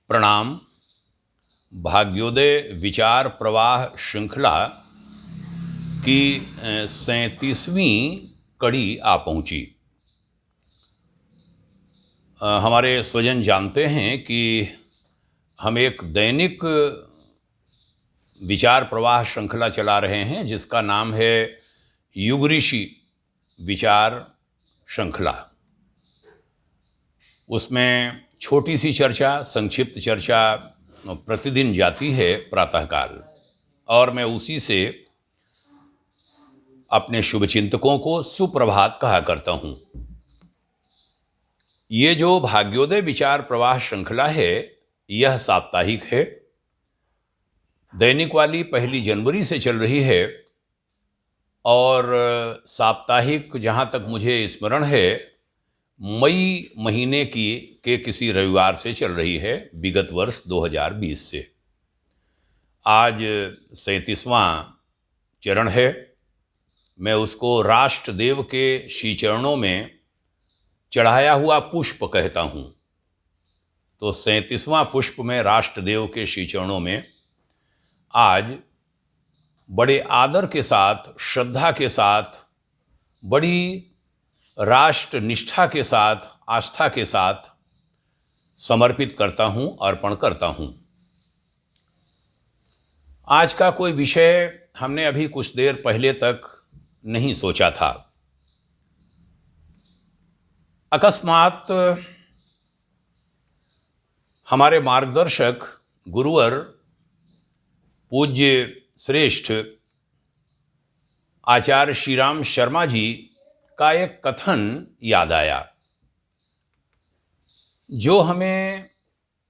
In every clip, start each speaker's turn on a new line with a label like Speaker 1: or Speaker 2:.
Speaker 1: प्रणाम। भाग्योदय विचार प्रवाह श्रृंखला की 37वीं कड़ी आ पहुंची। हमारे स्वजन जानते हैं कि हम एक दैनिक विचार प्रवाह श्रृंखला चला रहे हैं जिसका नाम है युग ऋषि विचार श्रृंखला। उसमें छोटी सी चर्चा, संक्षिप्त चर्चा प्रतिदिन जाती है प्रातःकाल, और मैं उसी से अपने शुभचिंतकों को सुप्रभात कहा करता हूँ। ये जो भाग्योदय विचार प्रवाह श्रृंखला है यह साप्ताहिक है। दैनिक वाली 1 जनवरी से चल रही है और साप्ताहिक जहाँ तक मुझे स्मरण है मई महीने के किसी रविवार से चल रही है, विगत वर्ष 2020 से। आज 37वां चरण है। मैं उसको राष्ट्रदेव के श्री चरणों में चढ़ाया हुआ पुष्प कहता हूँ। तो 37वां पुष्प में राष्ट्रदेव के श्री चरणों में आज बड़े आदर के साथ, श्रद्धा के साथ, बड़ी राष्ट्र निष्ठा के साथ, आस्था के साथ समर्पित करता हूँ, अर्पण करता हूँ। आज का कोई विषय हमने अभी कुछ देर पहले तक नहीं सोचा था। अकस्मात हमारे मार्गदर्शक गुरुवर पूज्य श्रेष्ठ आचार्य श्रीराम शर्मा जी का एक कथन याद आया, जो हमें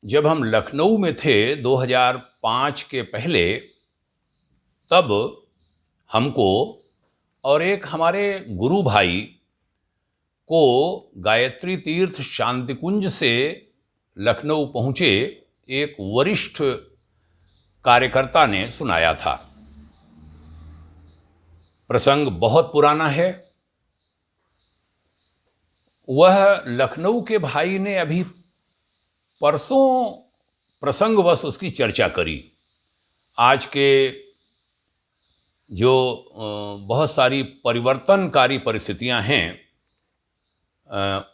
Speaker 1: जब हम लखनऊ में थे 2005 के पहले, तब हमको और एक हमारे गुरु भाई को गायत्री तीर्थ शांतिकुंज से लखनऊ पहुँचे एक वरिष्ठ कार्यकर्ता ने सुनाया था। प्रसंग बहुत पुराना है। वह लखनऊ के भाई ने अभी परसों प्रसंगवश उसकी चर्चा करी। आज के जो बहुत सारी परिवर्तनकारी परिस्थितियां हैं,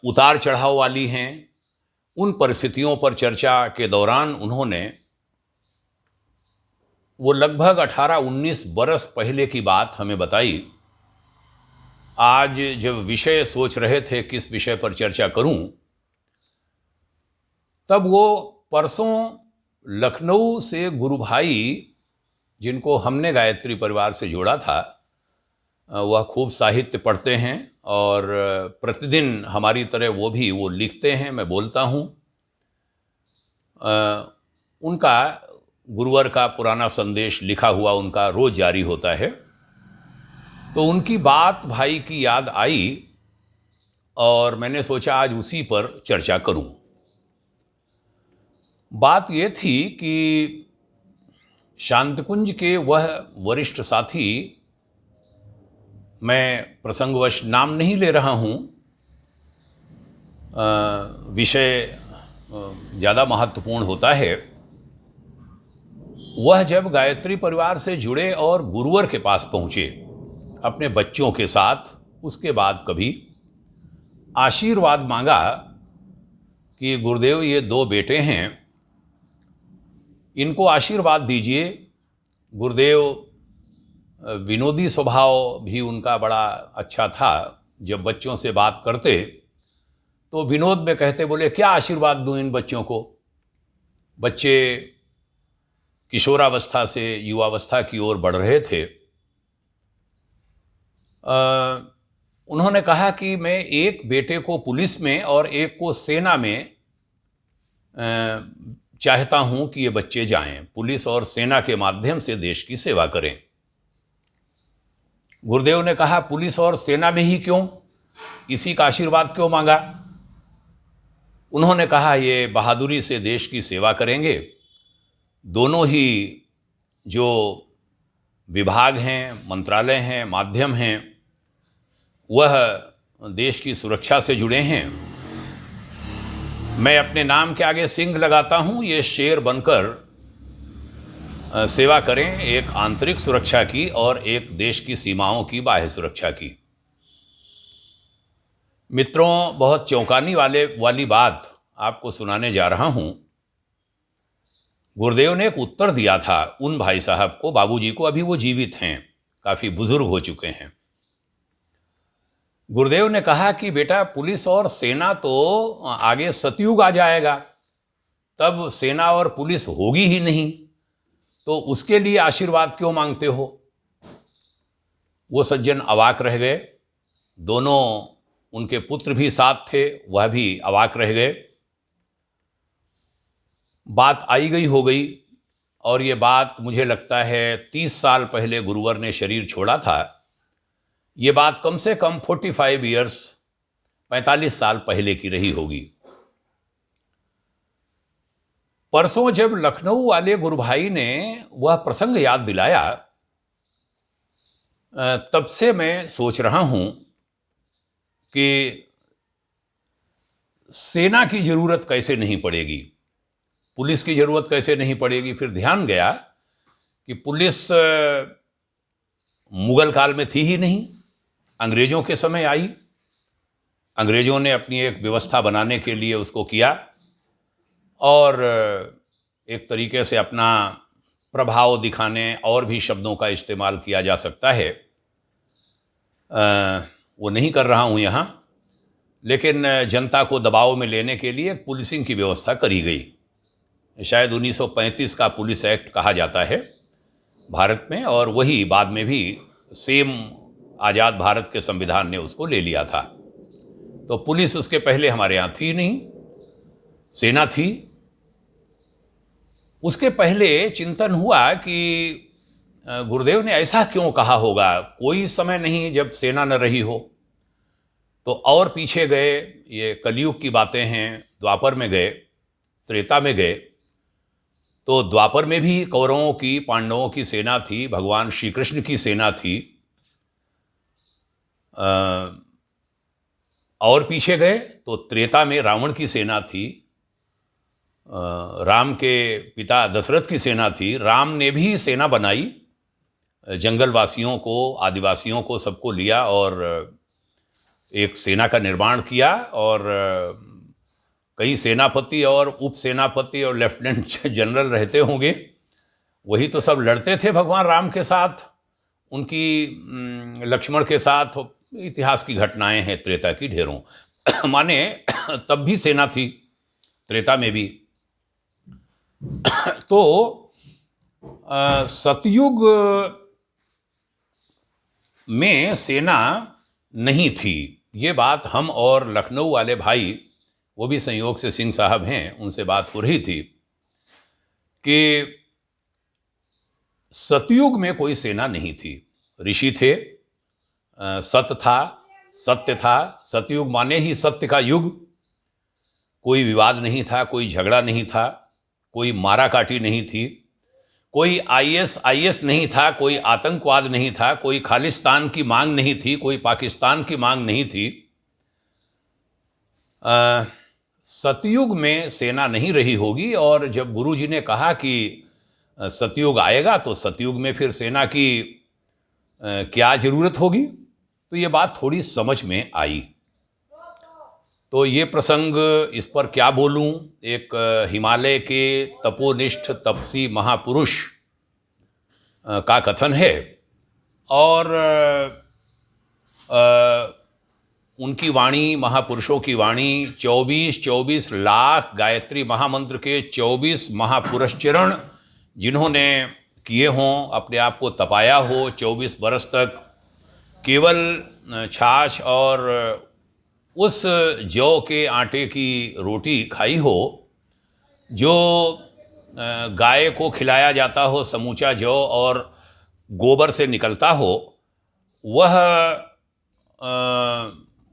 Speaker 1: उतार चढ़ाव वाली हैं, उन परिस्थितियों पर चर्चा के दौरान उन्होंने वो लगभग 18-19 बरस पहले की बात हमें बताई। आज जब विषय सोच रहे थे किस विषय पर चर्चा करूं, तब वो परसों लखनऊ से गुरु भाई, जिनको हमने गायत्री परिवार से जोड़ा था, वह खूब साहित्य पढ़ते हैं और प्रतिदिन हमारी तरह वो लिखते हैं, मैं बोलता हूँ। उनका गुरुवर का पुराना संदेश लिखा हुआ उनका रोज जारी होता है। तो उनकी बात भाई की याद आई और मैंने सोचा आज उसी पर चर्चा करूं। बात ये थी कि शांतिकुंज के वह वरिष्ठ साथी, मैं प्रसंगवश नाम नहीं ले रहा हूं, विषय ज़्यादा महत्वपूर्ण होता है। वह जब गायत्री परिवार से जुड़े और गुरुवर के पास पहुंचे अपने बच्चों के साथ, उसके बाद कभी आशीर्वाद मांगा कि गुरुदेव ये 2 बेटे हैं, इनको आशीर्वाद दीजिए। गुरुदेव विनोदी स्वभाव भी उनका बड़ा अच्छा था। जब बच्चों से बात करते तो विनोद में कहते, बोले क्या आशीर्वाद दूं इन बच्चों को। बच्चे किशोरावस्था से युवावस्था की ओर बढ़ रहे थे। उन्होंने कहा कि मैं एक बेटे को पुलिस में और एक को सेना में चाहता हूं कि ये बच्चे जाएं, पुलिस और सेना के माध्यम से देश की सेवा करें। गुरुदेव ने कहा, पुलिस और सेना में ही क्यों, इसी का आशीर्वाद क्यों मांगा। उन्होंने कहा, ये बहादुरी से देश की सेवा करेंगे। दोनों ही जो विभाग हैं, मंत्रालय हैं, माध्यम हैं, वह देश की सुरक्षा से जुड़े हैं। मैं अपने नाम के आगे सिंह लगाता हूं, ये शेर बनकर सेवा करें, एक आंतरिक सुरक्षा की और एक देश की सीमाओं की बाह्य सुरक्षा की। मित्रों, बहुत चौंकाने वाली बात आपको सुनाने जा रहा हूं। गुरुदेव ने एक उत्तर दिया था उन भाई साहब को, बाबूजी को, अभी वो जीवित हैं, काफ़ी बुजुर्ग हो चुके हैं। गुरुदेव ने कहा कि बेटा, पुलिस और सेना तो आगे सतयुग आ जाएगा, तब सेना और पुलिस होगी ही नहीं, तो उसके लिए आशीर्वाद क्यों मांगते हो? वो सज्जन अवाक रह गए। दोनों उनके पुत्र भी साथ थे, वह भी अवाक रह गए। बात आई गई हो गई, और ये बात मुझे लगता है 30 साल पहले गुरुवर ने शरीर छोड़ा था। ये बात कम से कम 45 ईयर्स, 45 साल पहले की रही होगी। परसों जब लखनऊ वाले गुरु भाई ने वह प्रसंग याद दिलाया, तब से मैं सोच रहा हूं कि सेना की जरूरत कैसे नहीं पड़ेगी, पुलिस की जरूरत कैसे नहीं पड़ेगी। फिर ध्यान गया कि पुलिस मुगल काल में थी ही नहीं, अंग्रेजों के समय आई। अंग्रेजों ने अपनी एक व्यवस्था बनाने के लिए उसको किया, और एक तरीके से अपना प्रभाव दिखाने और भी शब्दों का इस्तेमाल किया जा सकता है, वो नहीं कर रहा हूँ यहाँ, लेकिन जनता को दबाव में लेने के लिए पुलिसिंग की व्यवस्था करी गई। शायद 1935 का पुलिस एक्ट कहा जाता है भारत में, और वही बाद में भी सेम आज़ाद भारत के संविधान ने उसको ले लिया था। तो पुलिस उसके पहले हमारे यहाँ थी नहीं, सेना थी। उसके पहले चिंतन हुआ कि गुरुदेव ने ऐसा क्यों कहा होगा, कोई समय नहीं जब सेना न रही हो। तो और पीछे गए, ये कलयुग की बातें हैं, द्वापर में गए, त्रेता में गए। तो द्वापर में भी कौरवों की, पांडवों की सेना थी, भगवान श्री कृष्ण की सेना थी। और पीछे गए तो त्रेता में रावण की सेना थी, राम के पिता दशरथ की सेना थी। राम ने भी सेना बनाई, जंगलवासियों को, आदिवासियों को, सबको लिया और एक सेना का निर्माण किया। और कई सेनापति और उपसेनापति और लेफ्टिनेंट जनरल रहते होंगे, वही तो सब लड़ते थे भगवान राम के साथ, उनकी लक्ष्मण के साथ। इतिहास की घटनाएं हैं त्रेता की ढेरों। माने तब भी सेना थी, त्रेता में भी। तो सतयुग में सेना नहीं थी, ये बात हम और लखनऊ वाले भाई, वो भी संयोग से सिंह साहब हैं, उनसे बात हो रही थी कि सतयुग में कोई सेना नहीं थी। ऋषि थे, सत्य था, सत्य था। सतयुग माने ही सत्य का युग। कोई विवाद नहीं था, कोई झगड़ा नहीं था, कोई मारा काटी नहीं थी, कोई आईएस नहीं था, कोई आतंकवाद नहीं था, कोई खालिस्तान की मांग नहीं थी, कोई पाकिस्तान की मांग नहीं थी। सतयुग में सेना नहीं रही होगी। और जब गुरुजी ने कहा कि सतयुग आएगा तो सतयुग में फिर सेना की क्या जरूरत होगी, तो ये बात थोड़ी समझ में आई। तो ये प्रसंग, इस पर क्या बोलूं। एक हिमालय के तपोनिष्ठ तपसी महापुरुष का कथन है, और उनकी वाणी, महापुरुषों की वाणी, 24 लाख गायत्री महामंत्र के 24 महापुरुष चरण जिन्होंने किए हों, अपने आप को तपाया हो 24 बरस तक, केवल छाछ और उस जौ के आटे की रोटी खाई हो जो गाय को खिलाया जाता हो, समूचा जौ और गोबर से निकलता हो, वह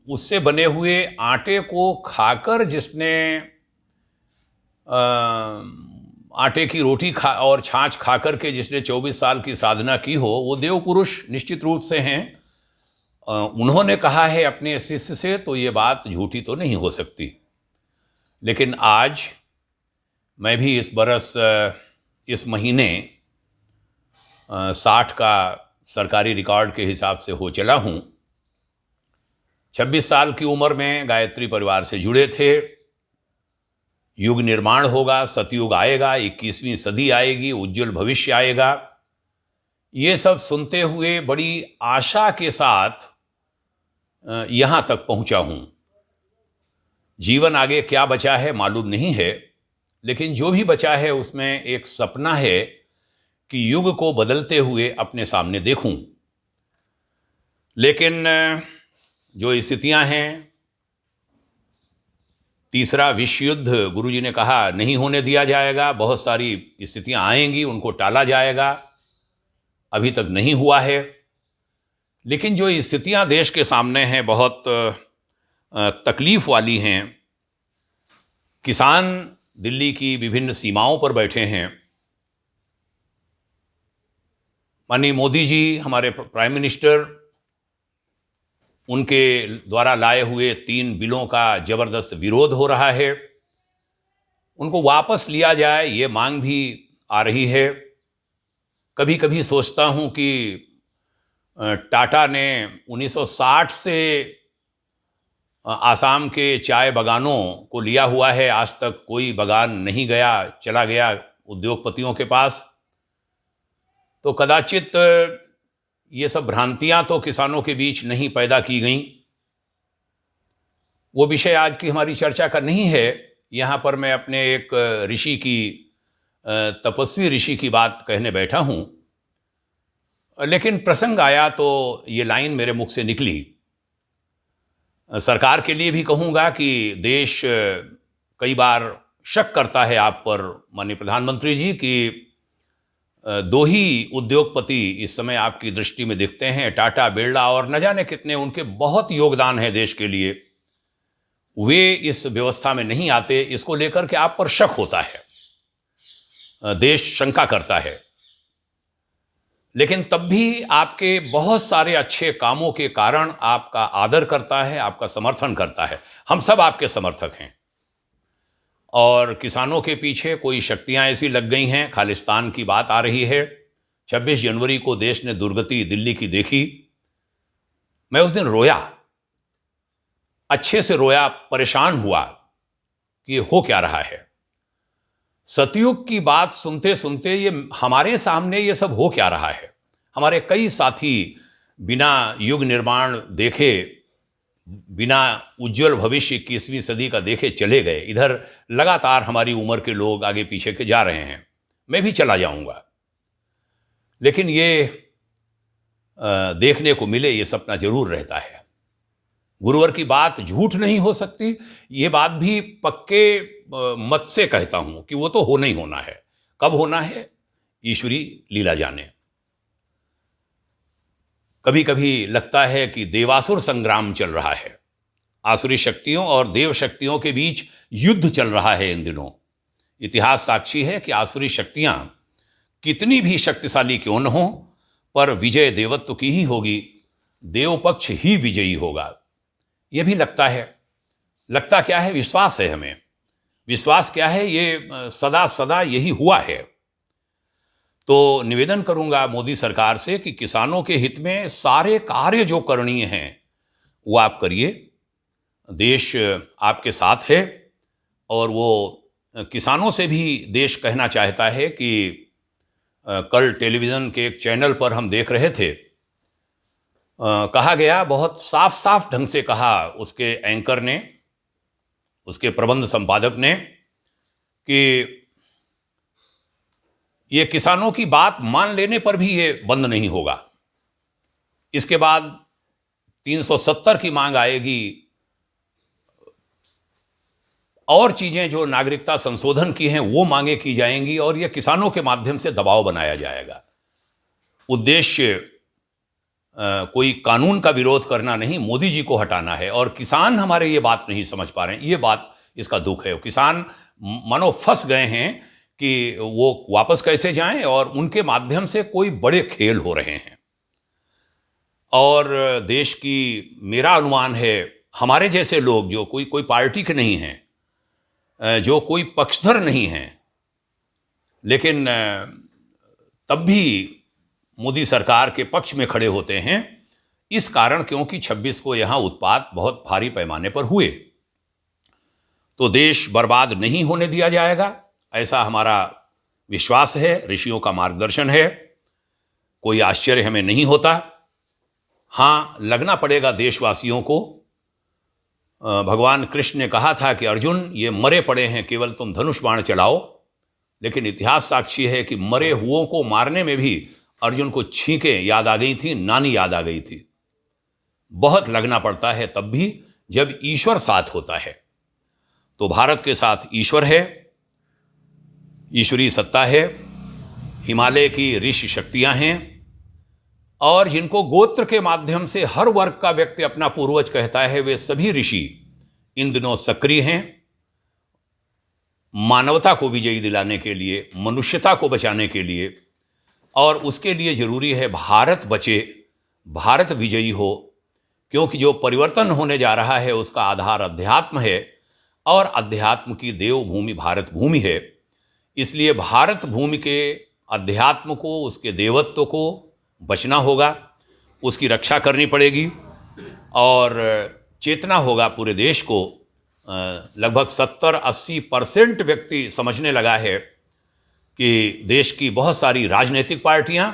Speaker 1: उससे बने हुए आटे को खाकर जिसने आटे की रोटी और छाछ खाकर के जिसने 24 साल की साधना की हो, वो देव पुरुष निश्चित रूप से हैं। उन्होंने कहा है अपने शिष्य से, तो ये बात झूठी तो नहीं हो सकती। लेकिन आज मैं भी इस बरस इस महीने 60 का सरकारी रिकॉर्ड के हिसाब से हो चला हूँ। 26 साल की उम्र में गायत्री परिवार से जुड़े थे। युग निर्माण होगा, सतयुग आएगा, 21वीं सदी आएगी, उज्जवल भविष्य आएगा, ये सब सुनते हुए बड़ी आशा के साथ यहाँ तक पहुँचा हूँ। जीवन आगे क्या बचा है मालूम नहीं है, लेकिन जो भी बचा है उसमें एक सपना है कि युग को बदलते हुए अपने सामने देखूं। लेकिन जो स्थितियां हैं, तीसरा विश्व युद्ध गुरुजी ने कहा नहीं होने दिया जाएगा। बहुत सारी स्थितियां आएंगी, उनको टाला जाएगा, अभी तक नहीं हुआ है। लेकिन जो स्थितियां देश के सामने हैं बहुत तकलीफ वाली हैं। किसान दिल्ली की विभिन्न सीमाओं पर बैठे हैं। माननीय मोदी जी, हमारे प्राइम मिनिस्टर, उनके द्वारा लाए हुए 3 बिलों का जबरदस्त विरोध हो रहा है। उनको वापस लिया जाए, ये मांग भी आ रही है। कभी कभी सोचता हूं कि टाटा ने 1960 से आसाम के चाय बागानों को लिया हुआ है, आज तक कोई बागान नहीं गया, चला गया उद्योगपतियों के पास। तो कदाचित ये सब भ्रांतियां तो किसानों के बीच नहीं पैदा की गईं। वो विषय आज की हमारी चर्चा का नहीं है। यहाँ पर मैं अपने एक ऋषि की, तपस्वी ऋषि की बात कहने बैठा हूँ, लेकिन प्रसंग आया तो ये लाइन मेरे मुख से निकली। सरकार के लिए भी कहूँगा कि देश कई बार शक करता है आप पर माननीय प्रधानमंत्री जी कि 2 ही उद्योगपति इस समय आपकी दृष्टि में दिखते हैं, टाटा, बिरला, और न जाने कितने उनके बहुत योगदान है देश के लिए, वे इस व्यवस्था में नहीं आते। इसको लेकर के आप पर शक होता है, देश शंका करता है। लेकिन तब भी आपके बहुत सारे अच्छे कामों के कारण आपका आदर करता है, आपका समर्थन करता है। हम सब आपके समर्थक हैं। और किसानों के पीछे कोई शक्तियां ऐसी लग गई हैं, खालिस्तान की बात आ रही है। 26 जनवरी को देश ने दुर्गति दिल्ली की देखी। मैं उस दिन रोया, अच्छे से रोया, परेशान हुआ कि ये हो क्या रहा है। सतयुग की बात सुनते सुनते ये हमारे सामने ये सब हो क्या रहा है। हमारे कई साथी बिना युग निर्माण देखे, बिना उज्जवल भविष्य 21वीं सदी का देखे चले गए। इधर लगातार हमारी उम्र के लोग आगे पीछे के जा रहे हैं, मैं भी चला जाऊंगा। लेकिन ये देखने को मिले, ये सपना जरूर रहता है। गुरुवर की बात झूठ नहीं हो सकती, ये बात भी पक्के मत से कहता हूं कि वो तो होना ही होना है। कब होना है, ईश्वरी लीला जाने। कभी कभी लगता है कि देवासुर संग्राम चल रहा है, आसुरी शक्तियों और देव शक्तियों के बीच युद्ध चल रहा है इन दिनों। इतिहास साक्षी है कि आसुरी शक्तियां कितनी भी शक्तिशाली क्यों न हो, पर विजय देवत्व की ही होगी, देव पक्ष ही विजयी होगा। यह भी लगता है। लगता क्या है, विश्वास है हमें। विश्वास क्या है, ये सदा सदा यही हुआ है। तो निवेदन करूंगा मोदी सरकार से कि किसानों के हित में सारे कार्य जो करणीय हैं वो आप करिए। देश आपके साथ है और वो किसानों से भी देश कहना चाहता है कि कल टेलीविज़न के एक चैनल पर हम देख रहे थे, कहा गया, बहुत साफ साफ ढंग से कहा उसके एंकर ने, उसके प्रबंध संपादक ने, कि ये किसानों की बात मान लेने पर भी ये बंद नहीं होगा। इसके बाद 370 की मांग आएगी और चीजें जो नागरिकता संशोधन की हैं वो मांगे की जाएंगी और ये किसानों के माध्यम से दबाव बनाया जाएगा। उद्देश्य कोई कानून का विरोध करना नहीं, मोदी जी को हटाना है। और किसान हमारे ये बात नहीं समझ पा रहे हैं, ये बात, इसका दुख है। किसान मानो फंस गए हैं कि वो वापस कैसे जाएं और उनके माध्यम से कोई बड़े खेल हो रहे हैं। और देश की, मेरा अनुमान है, हमारे जैसे लोग जो कोई पार्टी के नहीं हैं, जो कोई पक्षधर नहीं हैं, लेकिन तब भी मोदी सरकार के पक्ष में खड़े होते हैं, इस कारण क्योंकि 26 को यहाँ उत्पात बहुत भारी पैमाने पर हुए। तो देश बर्बाद नहीं होने दिया जाएगा, ऐसा हमारा विश्वास है, ऋषियों का मार्गदर्शन है। कोई आश्चर्य हमें नहीं होता। हाँ, लगना पड़ेगा देशवासियों को। भगवान कृष्ण ने कहा था कि अर्जुन, ये मरे पड़े हैं, केवल तुम धनुष बाण चलाओ। लेकिन इतिहास साक्षी है कि मरे हुओं को मारने में भी अर्जुन को छींकें याद आ गई थी, नानी याद आ गई थी। बहुत लगना पड़ता है तब भी जब ईश्वर साथ होता है। तो भारत के साथ ईश्वर है, ईश्वरीय सत्ता है, हिमालय की ऋषि शक्तियां हैं, और जिनको गोत्र के माध्यम से हर वर्ग का व्यक्ति अपना पूर्वज कहता है, वे सभी ऋषि इन दिनों सक्रिय हैं मानवता को विजयी दिलाने के लिए, मनुष्यता को बचाने के लिए। और उसके लिए जरूरी है भारत बचे, भारत विजयी हो, क्योंकि जो परिवर्तन होने जा रहा है उसका आधार अध्यात्म है, और अध्यात्म की देवभूमि भारत भूमि है। इसलिए भारत भूमि के अध्यात्म को, उसके देवत्व को बचना होगा, उसकी रक्षा करनी पड़ेगी। और चेतना होगा पूरे देश को। लगभग 70-80% व्यक्ति समझने लगा है कि देश की बहुत सारी राजनीतिक पार्टियां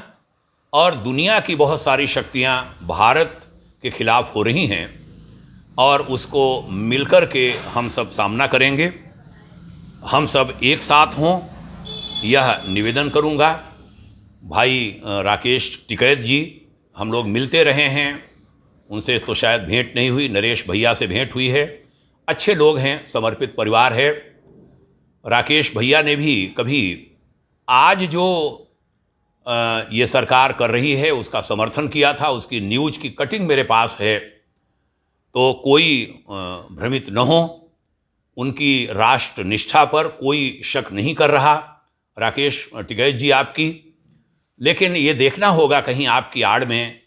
Speaker 1: और दुनिया की बहुत सारी शक्तियां भारत के खिलाफ हो रही हैं, और उसको मिलकर के हम सब सामना करेंगे। हम सब एक साथ हों, यह निवेदन करूंगा। भाई राकेश टिकैत जी, हम लोग मिलते रहे हैं, उनसे तो शायद भेंट नहीं हुई, नरेश भैया से भेंट हुई है। अच्छे लोग हैं, समर्पित परिवार है। राकेश भैया ने भी कभी आज जो ये सरकार कर रही है उसका समर्थन किया था, उसकी न्यूज की कटिंग मेरे पास है। तो कोई भ्रमित न हो, उनकी राष्ट्र निष्ठा पर कोई शक नहीं कर रहा राकेश टिकैत जी आपकी। लेकिन ये देखना होगा कहीं आपकी आड़ में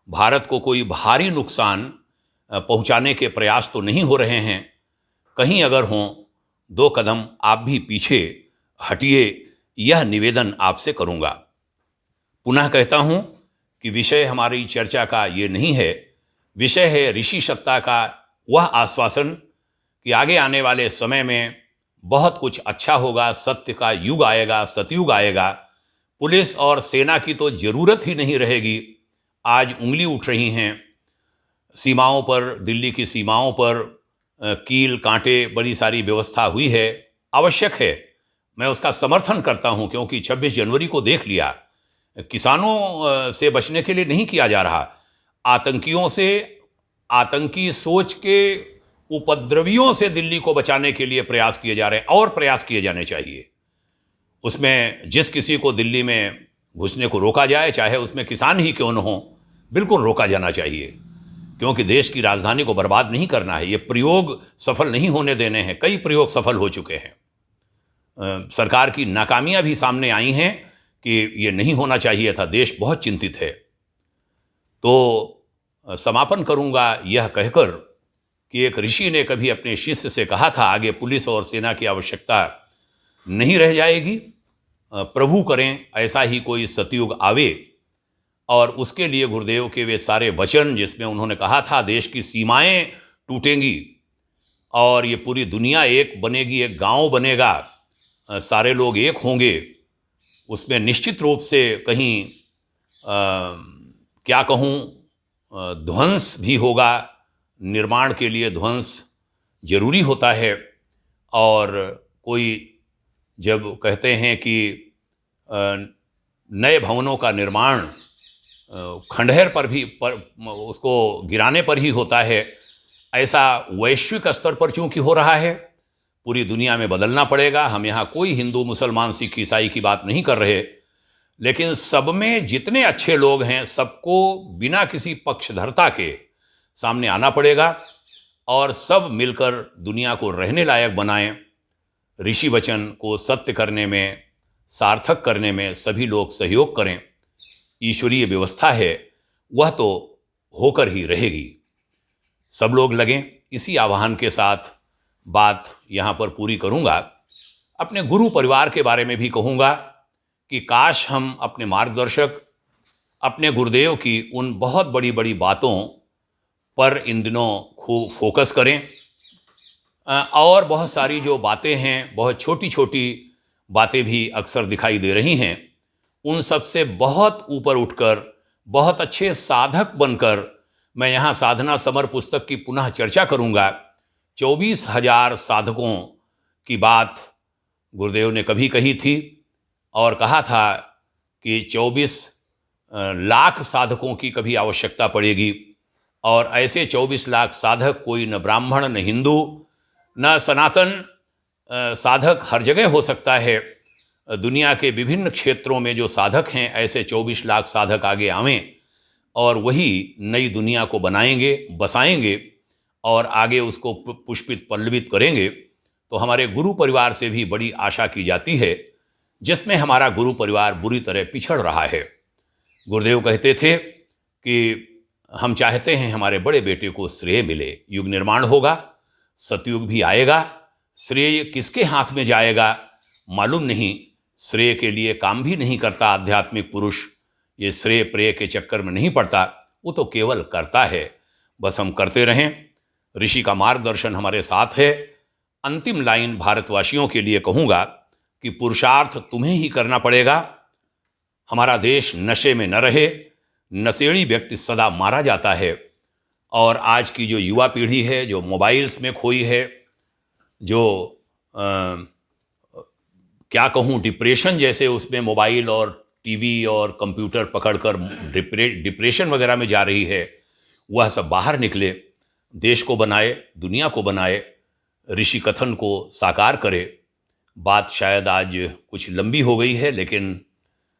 Speaker 1: भारत को कोई भारी नुकसान पहुंचाने के प्रयास तो नहीं हो रहे हैं। कहीं अगर हों, 2 कदम आप भी पीछे हटिए, यह निवेदन आपसे करूंगा। पुनः कहता हूं कि विषय हमारी चर्चा का ये नहीं है। विषय है ऋषि सत्ता का वह आश्वासन कि आगे आने वाले समय में बहुत कुछ अच्छा होगा, सत्य का युग आएगा, सतयुग आएगा। पुलिस और सेना की तो ज़रूरत ही नहीं रहेगी। आज उंगली उठ रही हैं सीमाओं पर, दिल्ली की सीमाओं पर कील कांटे, बड़ी सारी व्यवस्था हुई है, आवश्यक है। मैं उसका समर्थन करता हूं, क्योंकि 26 जनवरी को देख लिया, किसानों से बचने के लिए नहीं किया जा रहा, आतंकियों से, आतंकी सोच के उपद्रवियों से दिल्ली को बचाने के लिए प्रयास किए जा रहे हैं, और प्रयास किए जाने चाहिए। उसमें जिस किसी को दिल्ली में घुसने को रोका जाए, चाहे उसमें किसान ही क्यों न हो, बिल्कुल रोका जाना चाहिए, क्योंकि देश की राजधानी को बर्बाद नहीं करना है। ये प्रयोग सफल नहीं होने देने हैं। कई प्रयोग सफल हो चुके हैं, सरकार की नाकामियां भी सामने आई हैं कि ये नहीं होना चाहिए था। देश बहुत चिंतित है। तो समापन करूंगा यह कहकर कि एक ऋषि ने कभी अपने शिष्य से कहा था, आगे पुलिस और सेना की आवश्यकता नहीं रह जाएगी, प्रभु करें ऐसा ही कोई सतयुग आवे। और उसके लिए गुरुदेव के वे सारे वचन, जिसमें उन्होंने कहा था देश की सीमाएं टूटेंगी और ये पूरी दुनिया एक बनेगी, एक गांव बनेगा, सारे लोग एक होंगे, उसमें निश्चित रूप से कहीं क्या कहूँ, ध्वंस भी होगा। निर्माण के लिए ध्वंस जरूरी होता है। और कोई जब कहते हैं कि नए भवनों का निर्माण खंडहर पर भी उसको गिराने पर ही होता है, ऐसा वैश्विक स्तर पर चूंकि हो रहा है, पूरी दुनिया में बदलना पड़ेगा। हम यहाँ कोई हिंदू, मुसलमान, सिख, ईसाई की बात नहीं कर रहे, लेकिन सब में जितने अच्छे लोग हैं सबको बिना किसी पक्षधरता के सामने आना पड़ेगा और सब मिलकर दुनिया को रहने लायक बनाएं। ऋषि वचन को सत्य करने में, सार्थक करने में सभी लोग सहयोग करें। ईश्वरीय व्यवस्था है वह तो होकर ही रहेगी। सब लोग लगें। इसी आह्वान के साथ बात यहाँ पर पूरी करूँगा। अपने गुरु परिवार के बारे में भी कहूँगा कि काश हम अपने मार्गदर्शक, अपने गुरुदेव की उन बहुत बड़ी बड़ी बातों पर इन दिनों खूब फोकस करें, और बहुत सारी जो बातें हैं, बहुत छोटी छोटी बातें भी अक्सर दिखाई दे रही हैं, उन सब से बहुत ऊपर उठकर, बहुत अच्छे साधक बनकर मैं यहाँ साधना समर पुस्तक की पुनः चर्चा करूँगा। 24,000 साधकों की बात गुरुदेव ने कभी कही थी और कहा था कि 24 लाख साधकों की कभी आवश्यकता पड़ेगी, और ऐसे 24 लाख साधक कोई न ब्राह्मण, न हिंदू, न सनातन साधक हर जगह हो सकता है। दुनिया के विभिन्न क्षेत्रों में जो साधक हैं, ऐसे 24 लाख साधक आगे आवें और वही नई दुनिया को बनाएंगे, बसाएंगे और आगे उसको पुष्पित पल्लवित करेंगे। तो हमारे गुरु परिवार से भी बड़ी आशा की जाती है, जिसमें हमारा गुरु परिवार बुरी तरह पिछड़ रहा है। गुरुदेव कहते थे कि हम चाहते हैं हमारे बड़े बेटे को श्रेय मिले, युग निर्माण होगा, सतयुग भी आएगा, श्रेय किसके हाथ में जाएगा मालूम नहीं। श्रेय के लिए काम भी नहीं करता आध्यात्मिक पुरुष, ये श्रेय प्रेय के चक्कर में नहीं पड़ता, वो तो केवल करता है। बस हम करते रहें, ऋषि का मार्गदर्शन हमारे साथ है। अंतिम लाइन भारतवासियों के लिए कहूँगा कि पुरुषार्थ तुम्हें ही करना पड़ेगा। हमारा देश नशे में न रहे, नशेड़ी व्यक्ति सदा मारा जाता है, और आज की जो युवा पीढ़ी है जो मोबाइल्स में खोई है, जो क्या कहूँ, डिप्रेशन जैसे उसमें मोबाइल और टीवी और कंप्यूटर पकड़कर डिप्रेशन वगैरह में जा रही है, वह सब बाहर निकले, देश को बनाए, दुनिया को बनाए, ऋषि कथन को साकार करे। बात शायद आज कुछ लंबी हो गई है, लेकिन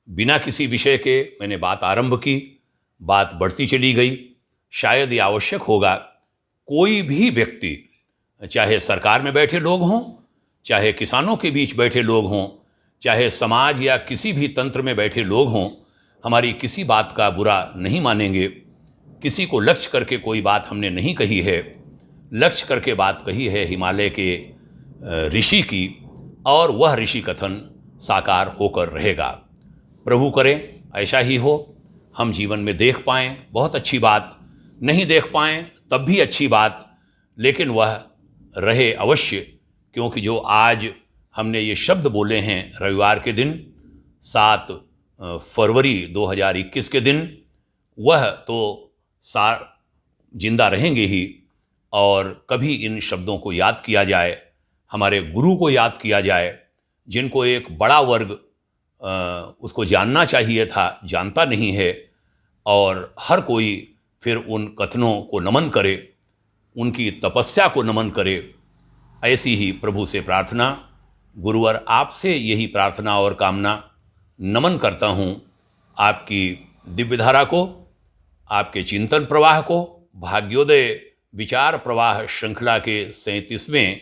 Speaker 1: बिना किसी विषय के मैंने बात आरंभ की, बात बढ़ती चली गई। शायद ये आवश्यक होगा, कोई भी व्यक्ति, चाहे सरकार में बैठे लोग हों, चाहे किसानों के बीच बैठे लोग हों, चाहे समाज या किसी भी तंत्र में बैठे लोग हों, हमारी किसी बात का बुरा नहीं मानेंगे। किसी को लक्ष्य करके कोई बात हमने नहीं कही है, लक्ष्य करके बात कही है हिमालय के ऋषि की, और वह ऋषि कथन साकार होकर रहेगा। प्रभु करे ऐसा ही हो, हम जीवन में देख पाएँ, बहुत अच्छी बात, नहीं देख पाएँ तब भी अच्छी बात, लेकिन वह रहे अवश्य, क्योंकि जो आज हमने ये शब्द बोले हैं रविवार के दिन, 7 फरवरी 2021 के दिन, वह तो जिंदा रहेंगे ही। और कभी इन शब्दों को याद किया जाए, हमारे गुरु को याद किया जाए, जिनको एक बड़ा वर्ग उसको जानना चाहिए था, जानता नहीं है, और हर कोई फिर उन कथनों को नमन करे, उनकी तपस्या को नमन करे। ऐसी ही प्रभु से प्रार्थना, गुरुवर आपसे यही प्रार्थना और कामना, नमन करता हूँ आपकी दिव्यधारा को, आपके चिंतन प्रवाह को। भाग्योदय विचार प्रवाह श्रृंखला के 37वें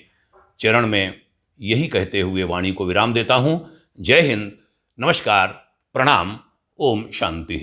Speaker 1: चरण में यही कहते हुए वाणी को विराम देता हूँ। जय हिंद, नमस्कार, प्रणाम, ओम शांति।